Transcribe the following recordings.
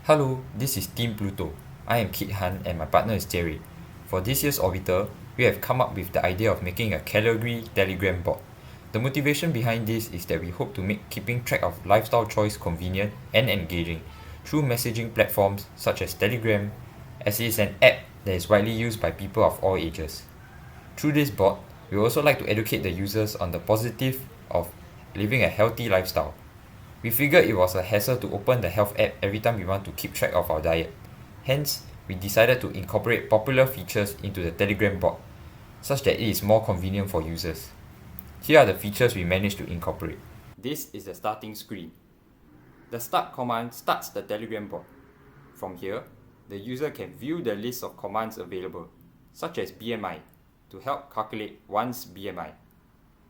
Hello, this is Team Pluto. I am Kit Han and my partner is Jerry. For this year's Orbital, we have come up with the idea of making a calorie telegram bot. The motivation behind this is that we hope to make keeping track of lifestyle choice convenient and engaging through messaging platforms such as Telegram, as it is an app that is widely used by people of all ages. Through this bot, we also like to educate the users on the positive of living a healthy lifestyle. We figured it was a hassle to open the health app every time we want to keep track of our diet. Hence, we decided to incorporate popular features into the Telegram bot, such that it is more convenient for users. Here are the features we managed to incorporate. This is the starting screen. The start command starts the Telegram bot. From here, the user can view the list of commands available, such as BMI, to help calculate one's BMI.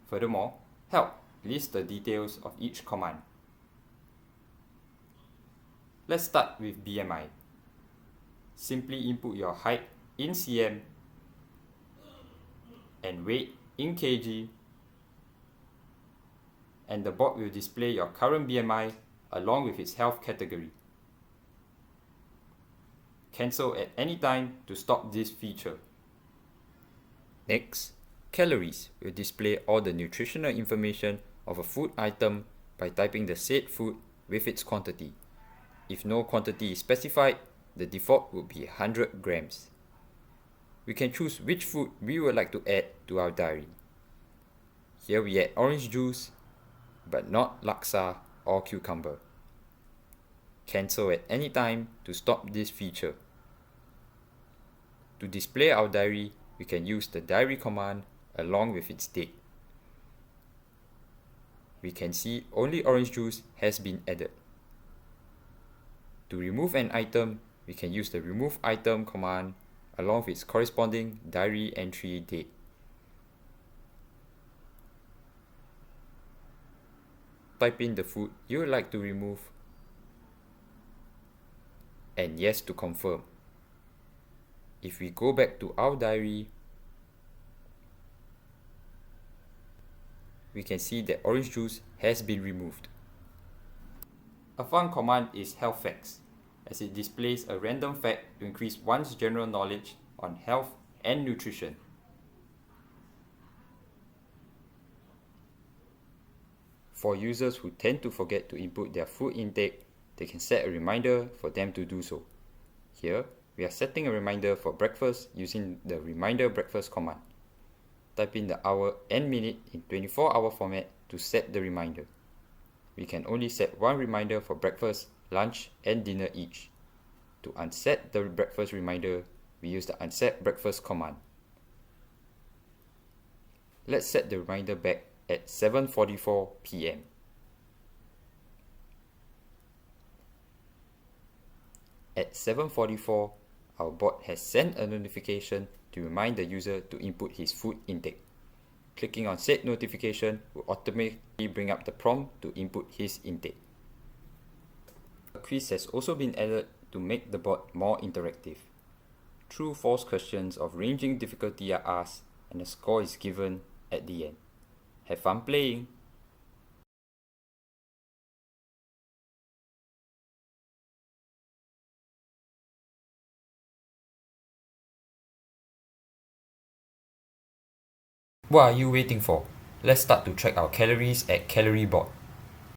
Furthermore, help lists the details of each command. Let's start with BMI. Simply input your height in cm and weight in kg, and the bot will display your current BMI along with its health category. Cancel at any time to stop this feature. Next, calories will display all the nutritional information of a food item by typing the said food with its quantity. If no quantity is specified, the default would be 100 grams. We can choose which food we would like to add to our diary. Here we add orange juice, but not laksa or cucumber. Cancel at any time to stop this feature. To display our diary, we can use the diary command along with its date. We can see only orange juice has been added. To remove an item, we can use the remove item command along with its corresponding diary entry date. Type in the food you would like to remove and yes to confirm. If we go back to our diary, we can see that orange juice has been removed. A fun command is health facts, as it displays a random fact to increase one's general knowledge on health and nutrition. For users who tend to forget to input their food intake, they can set a reminder for them to do so. Here, we are setting a reminder for breakfast using the reminder breakfast command. Type in the hour and minute in 24-hour format to set the reminder. We can only set one reminder for breakfast, lunch, and dinner each. To unset the breakfast reminder, we use the unset breakfast command. Let's set the reminder back at 7:44 p.m. At 7:44, our bot has sent a notification to remind the user to input his food intake. Clicking on said notification will automatically bring up the prompt to input his intake. A quiz has also been added to make the bot more interactive. True-false questions of ranging difficulty are asked and a score is given at the end. Have fun playing! What are you waiting for? Let's start to track our calories at CalorieBot.